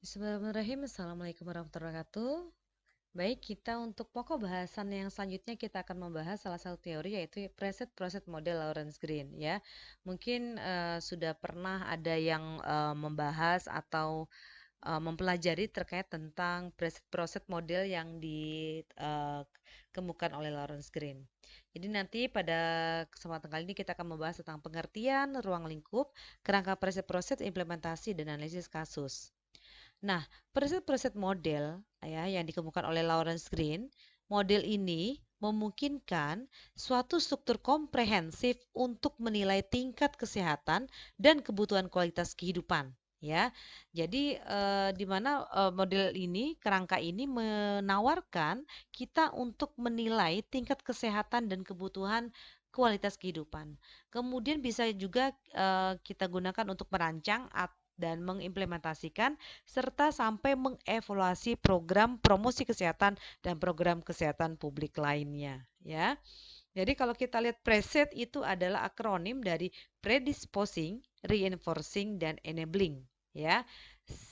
Bismillahirrahmanirrahim. Assalamualaikum warahmatullahi wabarakatuh. Baik, kita untuk pokok bahasan yang selanjutnya kita akan membahas salah satu teori yaitu preset proset model Lawrence Green ya. Mungkin sudah pernah ada yang membahas atau mempelajari terkait tentang preset proset model yang dikemukakan oleh Lawrence Green. Jadi nanti pada kesempatan kali ini kita akan membahas tentang pengertian ruang lingkup, kerangka preset proset, implementasi dan analisis kasus. Nah, preset-preset model ya yang dikemukakan oleh Lawrence Green, model ini memungkinkan suatu struktur komprehensif untuk menilai tingkat kesehatan dan kebutuhan kualitas kehidupan ya. Jadi di mana model ini, kerangka ini menawarkan kita untuk menilai tingkat kesehatan dan kebutuhan kualitas kehidupan. Kemudian bisa juga kita gunakan untuk merancang dan mengimplementasikan serta sampai mengevaluasi program promosi kesehatan dan program kesehatan publik lainnya ya. Jadi kalau kita lihat preset itu adalah akronim dari predisposing, reinforcing dan enabling ya.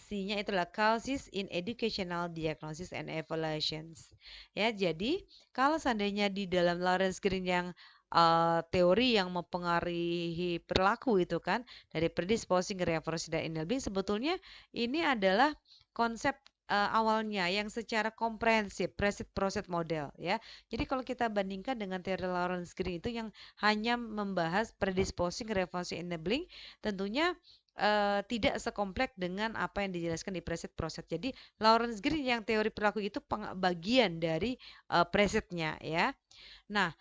C-nya itulah causes in educational diagnosis and evaluations. Ya, jadi kalau seandainya di dalam Lawrence Green yang teori yang mempengaruhi perilaku itu kan dari predisposing, reinforcing dan enabling sebetulnya ini adalah konsep awalnya yang secara komprehensif preset proset model ya. Jadi kalau kita bandingkan dengan teori Lawrence Green itu yang hanya membahas predisposing, reinforcing, enabling, tentunya tidak sekompleks dengan apa yang dijelaskan di preset proset. Jadi Lawrence Green yang teori perilaku itu bagian dari presetnya ya. Nah,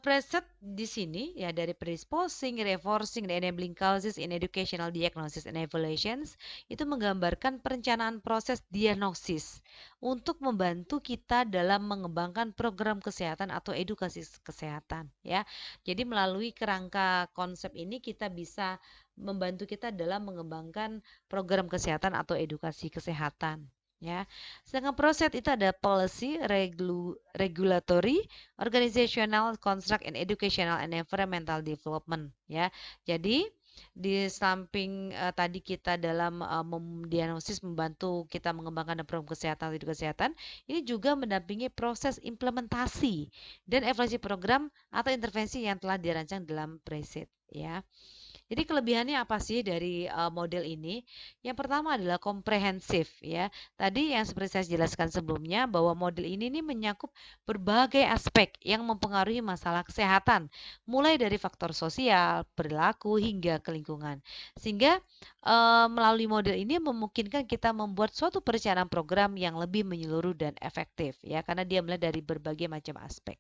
preset di sini ya dari predisposing, reinforcing, dan enabling causes in educational diagnosis and evaluations itu menggambarkan perencanaan proses diagnosis untuk membantu kita dalam mengembangkan program kesehatan atau edukasi kesehatan ya. Jadi melalui kerangka konsep ini kita bisa membantu kita dalam mengembangkan program kesehatan atau edukasi kesehatan ya. Sedangkan proses itu ada policy, regulatory, organizational, construct, and educational and environmental development ya. Jadi di samping tadi kita dalam memdiagnosis membantu kita mengembangkan program kesehatan atau kesehatan, ini juga mendampingi proses implementasi dan evaluasi program atau intervensi yang telah dirancang dalam preset ya. Jadi kelebihannya apa sih dari model ini? Yang pertama adalah komprehensif ya. Tadi yang seperti saya jelaskan sebelumnya bahwa model ini nih menyakup berbagai aspek yang mempengaruhi masalah kesehatan, mulai dari faktor sosial, perilaku hingga ke lingkungan. Sehingga melalui model ini memungkinkan kita membuat suatu perencanaan program yang lebih menyeluruh dan efektif ya karena dia melihat dari berbagai macam aspek.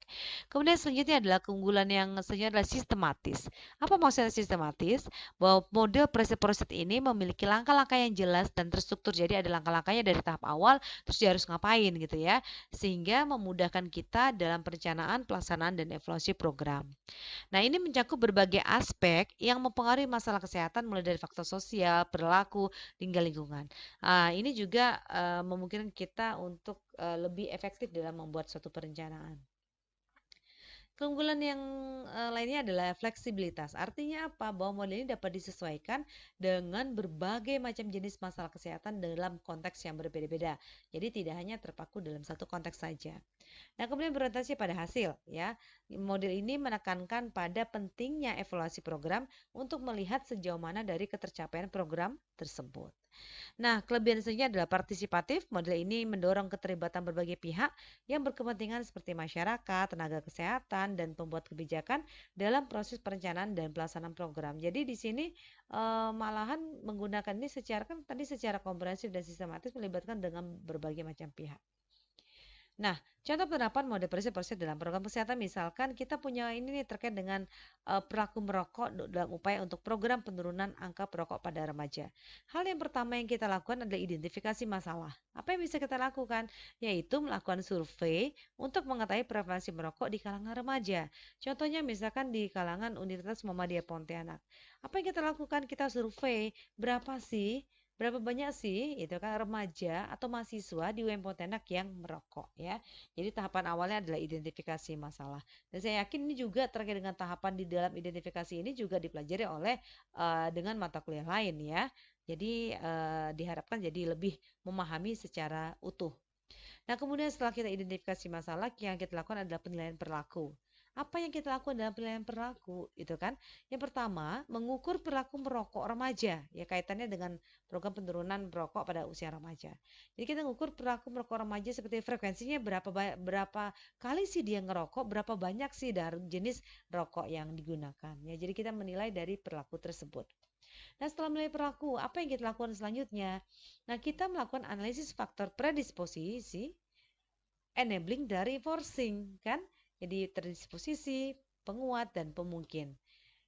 Kemudian selanjutnya adalah keunggulan yang selanjutnya adalah sistematis. Apa maksudnya sistematis? Bahwa model preset-preset ini memiliki langkah-langkah yang jelas dan terstruktur. Jadi ada langkah-langkahnya dari tahap awal, terus dia harus ngapain gitu ya. Sehingga memudahkan kita dalam perencanaan, pelaksanaan, dan evaluasi program. Nah, ini mencakup berbagai aspek yang mempengaruhi masalah kesehatan mulai dari faktor sosial, perilaku, hingga lingkungan. Ini juga memungkinkan kita untuk lebih efektif dalam membuat suatu perencanaan. Keunggulan yang lainnya adalah fleksibilitas. Artinya apa? Bahwa model ini dapat disesuaikan dengan berbagai macam jenis masalah kesehatan dalam konteks yang berbeda-beda. Jadi tidak hanya terpaku dalam satu konteks saja. Nah, kemudian berorientasi pada hasil ya. Model ini menekankan pada pentingnya evaluasi program untuk melihat sejauh mana dari ketercapaian program tersebut. Nah, kelebihan selanjutnya adalah partisipatif. Model ini mendorong keterlibatan berbagai pihak yang berkepentingan seperti masyarakat, tenaga kesehatan, dan pembuat kebijakan dalam proses perencanaan dan pelaksanaan program. Jadi di sini malahan menggunakan ini secara kan tadi secara komprehensif dan sistematis melibatkan dengan berbagai macam pihak. Nah, contoh penerapan mode proses dalam program kesehatan misalkan kita punya ini nih terkait dengan perilaku merokok dalam upaya untuk program penurunan angka perokok pada remaja. Hal yang pertama yang kita lakukan adalah identifikasi masalah. Apa yang bisa kita lakukan? Yaitu melakukan survei untuk mengetahui prevalensi merokok di kalangan remaja. Contohnya misalkan di kalangan Universitas Muhammadiyah Pontianak. Apa yang kita lakukan? Kita survei berapa banyak sih itu kan remaja atau mahasiswa di UM Pontianak yang merokok ya. Jadi tahapan awalnya adalah identifikasi masalah. Dan saya yakin ini juga terkait dengan tahapan di dalam identifikasi ini juga dipelajari oleh dengan mata kuliah lain ya. Jadi diharapkan jadi lebih memahami secara utuh. Nah, kemudian setelah kita identifikasi masalah, yang kita lakukan adalah penilaian perilaku. Apa yang kita lakukan dalam penilaian perilaku? Itu kan, yang pertama, mengukur perilaku merokok remaja, ya kaitannya dengan program penurunan merokok pada usia remaja. Jadi kita mengukur perilaku merokok remaja seperti frekuensinya berapa kali sih dia ngerokok, berapa banyak sih dari jenis rokok yang digunakan. Ya, jadi kita menilai dari perilaku tersebut. Nah, setelah menilai perilaku, apa yang kita lakukan selanjutnya? Nah, kita melakukan analisis faktor predisposisi, enabling dari forcing, kan? Jadi terdisposisi, penguat, dan pemungkin.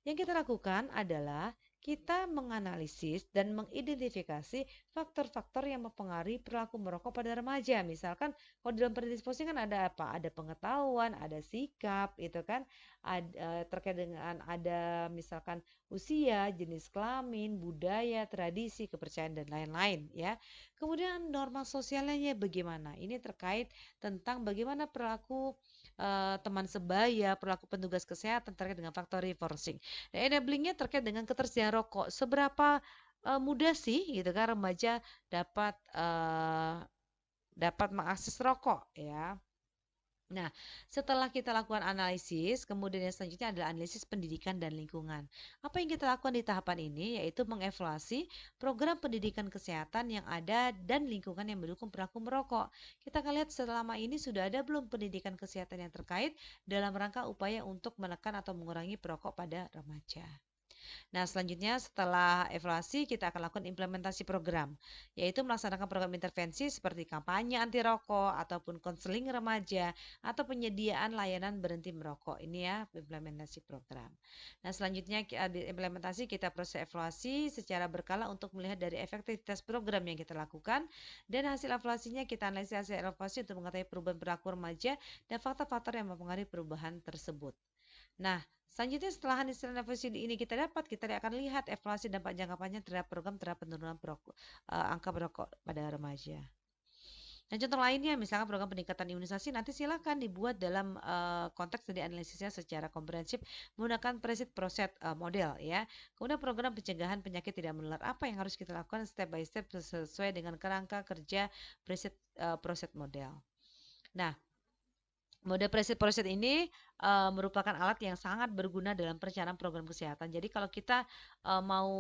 Yang kita lakukan adalah kita menganalisis dan mengidentifikasi faktor-faktor yang mempengaruhi perilaku merokok pada remaja. Misalkan kalau dalam predisposisi kan ada apa? Ada pengetahuan, ada sikap, itu kan? Ada, terkait dengan ada misalkan usia, jenis kelamin, budaya, tradisi, kepercayaan dan lain-lain ya. Kemudian norma sosialnya bagaimana? Ini terkait tentang bagaimana perilaku teman sebaya, perilaku petugas kesehatan terkait dengan faktor reinforcing. Nah, enabling terkait dengan ketersediaan rokok. Seberapa mudah sih gitu kan remaja dapat mengakses rokok ya. Nah, setelah kita lakukan analisis, kemudian yang selanjutnya adalah analisis pendidikan dan lingkungan. Apa yang kita lakukan di tahapan ini yaitu mengevaluasi program pendidikan kesehatan yang ada dan lingkungan yang mendukung perilaku merokok. Kita akan lihat selama ini sudah ada belum pendidikan kesehatan yang terkait dalam rangka upaya untuk menekan atau mengurangi perokok pada remaja. Nah, selanjutnya setelah evaluasi kita akan lakukan implementasi program, yaitu melaksanakan program intervensi seperti kampanye anti rokok ataupun konseling remaja atau penyediaan layanan berhenti merokok. Ini ya implementasi program. Nah, selanjutnya di implementasi kita proses evaluasi secara berkala untuk melihat dari efektivitas program yang kita lakukan dan hasil evaluasinya kita analisis hasil evaluasi untuk mengetahui perubahan perilaku remaja dan faktor-faktor yang mempengaruhi perubahan tersebut. Nah, selanjutnya setelah hasil evaluasi ini kita dapat, kita akan lihat evaluasi dampak jangka panjang terhadap program terhadap penurunan angka perokok pada remaja. Nah, contoh lainnya misalkan program peningkatan imunisasi nanti silakan dibuat dalam konteks dari analisisnya secara komprehensif menggunakan preset proset model ya. Kemudian program pencegahan penyakit tidak menular apa yang harus kita lakukan step by step sesuai dengan kerangka kerja preset proset model. Nah, mode preset ini merupakan alat yang sangat berguna dalam perencanaan program kesehatan. Jadi kalau kita mau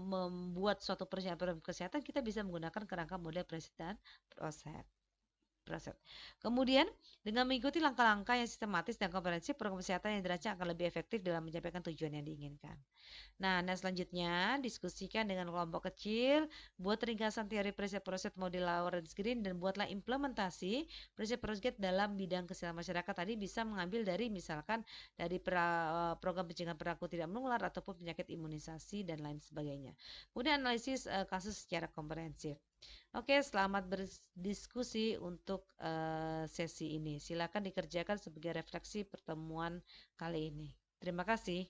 membuat suatu perencanaan program kesehatan, kita bisa menggunakan kerangka mode preset dan proset. Kemudian, dengan mengikuti langkah-langkah yang sistematis dan komprehensif, program kesehatan yang dirancang akan lebih efektif dalam mencapai tujuan yang diinginkan. Nah, selanjutnya diskusikan dengan kelompok kecil, buat ringkasan teori preset-proset model Lawrence Green dan buatlah implementasi preset-proset dalam bidang kesehatan masyarakat. Tadi bisa mengambil dari misalkan dari program pencegahan perilaku tidak menular ataupun penyakit imunisasi dan lain sebagainya. Kemudian analisis kasus secara komprehensif. Oke, selamat berdiskusi untuk sesi ini. Silakan dikerjakan sebagai refleksi pertemuan kali ini. Terima kasih.